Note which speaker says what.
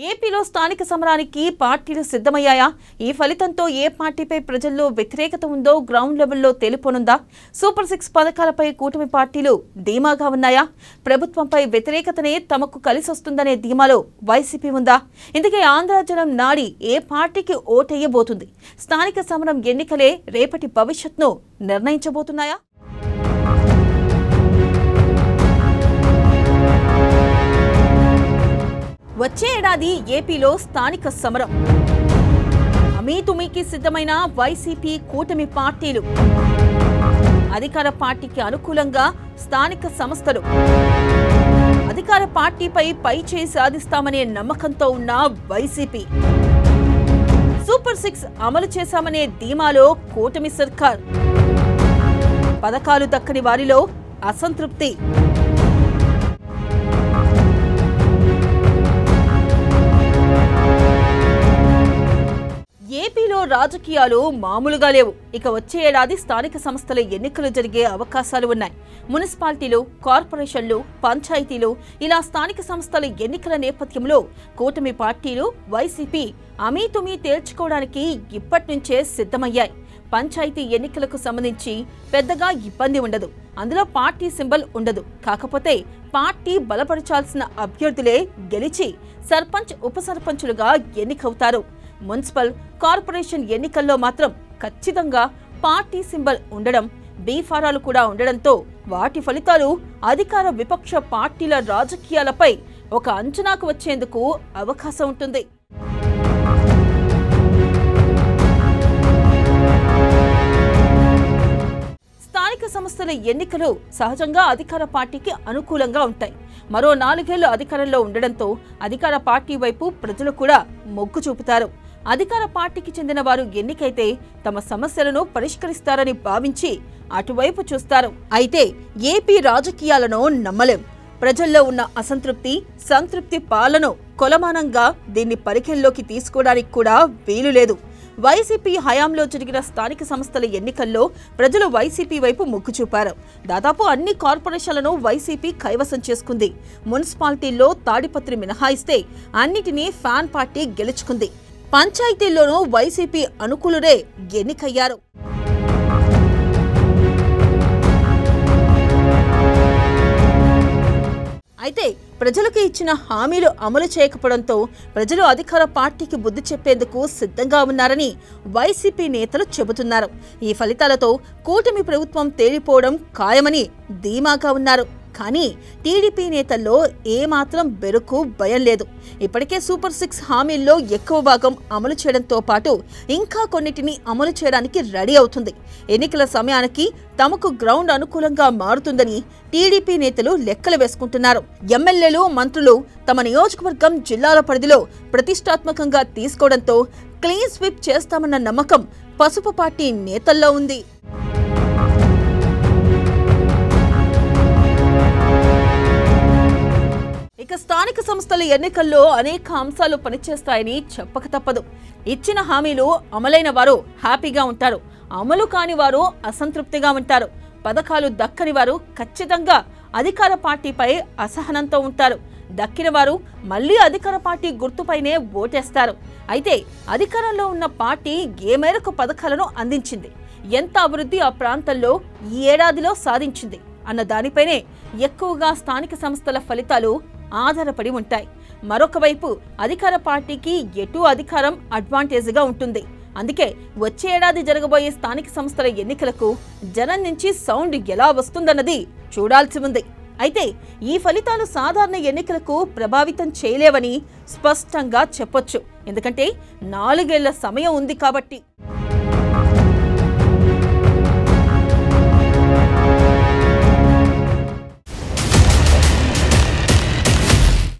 Speaker 1: ఏపీలో స్థానిక సమరానికి పార్టీలు సిద్ధమయ్యాయా? ఈ ఫలితంతో ఏ పార్టీపై ప్రజల్లో వ్యతిరేకత ఉందో గ్రౌండ్ లెవెల్లో తేలిపోనుందా? సూపర్ 6 పథకాలపై కూటమి పార్టీలు ధీమాగా ఉన్నాయా? ప్రభుత్వంపై వ్యతిరేకతనే తమకు కలిసొస్తుందనే ధీమాలో వైసీపీ ఉందా? ఇందుకే ఆంధ్ర జనం నాడి ఏ పార్టీకి ఓటెయ్యబోతుంది? స్థానిక సమరం ఎన్నికలే రేపటి భవిష్యత్తును నిర్ణయించబోతున్నాయా? వచ్చే ఏడాది ఏపీలో స్థానిక సమరం. అమీతుమీకి సిద్ధమైన వైసీపీ కూటమి పార్టీలు. అధికార పార్టీకి అనుకూలంగా స్థానిక సంస్థలు. అధికార పార్టీపై పైచేయి సాధిస్తామనే నమ్మకంతో ఉన్న వైసీపీ. సూపర్ 6 అమలు చేశామనే ధీమాలో కూటమి సర్కార్. పథకాలు దక్కని వారిలో అసంతృప్తి. ఏపీలో రాజకీయాలు మామూలుగా లేవు. ఇక వచ్చే ఏడాది స్థానిక సంస్థల ఎన్నికలు జరిగే అవకాశాలు ఉన్నాయి. మున్సిపాలిటీలు, కార్పొరేషన్లు, పంచాయతీలు ఇలా స్థానిక సంస్థల ఎన్నికల నేపథ్యంలో కూటమి పార్టీలు వైసీపీ అమీతుమీ తేల్చుకోవడానికి ఇప్పటి నుంచే సిద్ధమయ్యాయి. పంచాయతీ ఎన్నికలకు సంబంధించి పెద్దగా ఇబ్బంది ఉండదు. అందులో పార్టీ సింబల్ ఉండదు. కాకపోతే పార్టీ బలపరచాల్సిన అభ్యర్థులే గెలిచి సర్పంచ్, ఉప సర్పంచులుగా ఎన్నికవుతారు. మున్సిపల్, కార్పొరేషన్ ఎన్నికల్లో మాత్రం ఖచ్చితంగా పార్టీ సింబల్ ఉండడం, బీఫారాలు కూడా ఉండడంతో వాటి ఫలితాలు అధికార విపక్ష పార్టీల రాజకీయాలపై ఒక అంచనాకు వచ్చేందుకు అవకాశం ఉంటుంది. స్థానిక సంస్థల ఎన్నికలు సహజంగా అధికార పార్టీకి అనుకూలంగా ఉంటాయి. మరో 4 ఏళ్లు అధికారంలో ఉండడంతో అధికార పార్టీ వైపు ప్రజలు కూడా మొగ్గు చూపుతారు. అధికార పార్టీకి చెందిన వారు ఎన్నికైతే తమ సమస్యలను పరిష్కరిస్తారని భావించి అటువైపు చూస్తారు. అయితే ఏపీ రాజకీయాలను నమ్మలేం. ప్రజల్లో ఉన్న అసంతృప్తి, సంతృప్తి పాలన కొలమానంగా దీన్ని పరిగణలోకి తీసుకోవడానికి కూడా వీలు లేదు. వైసీపీ హయాంలో జరిగిన స్థానిక సంస్థల ఎన్నికల్లో ప్రజలు వైసీపీ వైపు మొగ్గు చూపారు. దాదాపు అన్ని కార్పొరేషన్లను వైసీపీ కైవసం చేసుకుంది. మున్సిపాలిటీల్లో తాడిపత్రి మినహాయిస్తే అన్నిటినీ ఫ్యాన్ పార్టీ గెలుచుకుంది. పంచాయతీల్లోనూ వైసీపీ అనుకూలురే ఎన్నికయ్యారు. అయితే ప్రజలకు ఇచ్చిన హామీలు అమలు చేయకపోవడంతో ప్రజలు అధికార పార్టీకి బుద్ధి చెప్పేందుకు సిద్ధంగా ఉన్నారని వైసీపీ నేతలు చెబుతున్నారు. ఈ ఫలితాలతో కూటమి ప్రభుత్వం తేలిపోవడం ఖాయమని ధీమాగా ఉన్నారు. కానీ టీడీపీ నేతల్లో ఏమాత్రం బెరుకు భయం లేదు. ఇప్పటికే సూపర్ 6 హామీల్లో ఎక్కువ భాగం అమలు చేయడంతో పాటు ఇంకా కొన్నిటిని అమలు చేయడానికి రెడీ అవుతుంది. ఎన్నికల సమయానికి తమకు గ్రౌండ్ అనుకూలంగా మారుతుందని టీడీపీ నేతలు లెక్కలు వేసుకుంటున్నారు. ఎమ్మెల్యేలు, మంత్రులు తమ నియోజకవర్గం, జిల్లాల పరిధిలో ప్రతిష్టాత్మకంగా తీసుకోవడంతో క్లీన్ స్వీప్ చేస్తామన్న నమ్మకం పసుపు పార్టీ నేతల్లో ఉంది. ఇక స్థానిక సంస్థల ఎన్నికల్లో అనేక అంశాలు పనిచేస్తాయని చెప్పక తప్పదు. ఇచ్చిన హామీలు అమలైన వారు హ్యాపీగా ఉంటారు. అమలు కాని వారు అసంతృప్తిగా ఉంటారు. పథకాలు దక్కని వారు ఖచ్చితంగా అధికార పార్టీపై అసహనంతో ఉంటారు. దక్కిన వారు మళ్లీ అధికార పార్టీ గుర్తుపైనే ఓటేస్తారు. అయితే అధికారంలో ఉన్న పార్టీ ఏ మేరకు పథకాలను అందించింది, ఎంత అభివృద్ధి ఆ ప్రాంతంలో ఈ ఏడాదిలో సాధించింది అన్న దానిపైనే ఎక్కువగా స్థానిక సంస్థల ఫలితాలు ఆధారపడి ఉంటాయి. మరొక వైపు అధికార పార్టీకి ఎటు అధికారం అడ్వాంటేజ్గా ఉంటుంది. అందుకే వచ్చే ఏడాది జరగబోయే స్థానిక సంస్థల ఎన్నికలకు జనం నుంచి సౌండ్ ఎలా వస్తుందన్నది చూడాల్సి ఉంది. అయితే ఈ ఫలితాలు సాధారణ ఎన్నికలకు ప్రభావితం చేయలేవని స్పష్టంగా చెప్పొచ్చు. ఎందుకంటే 4 ఏళ్ల సమయం ఉంది కాబట్టి.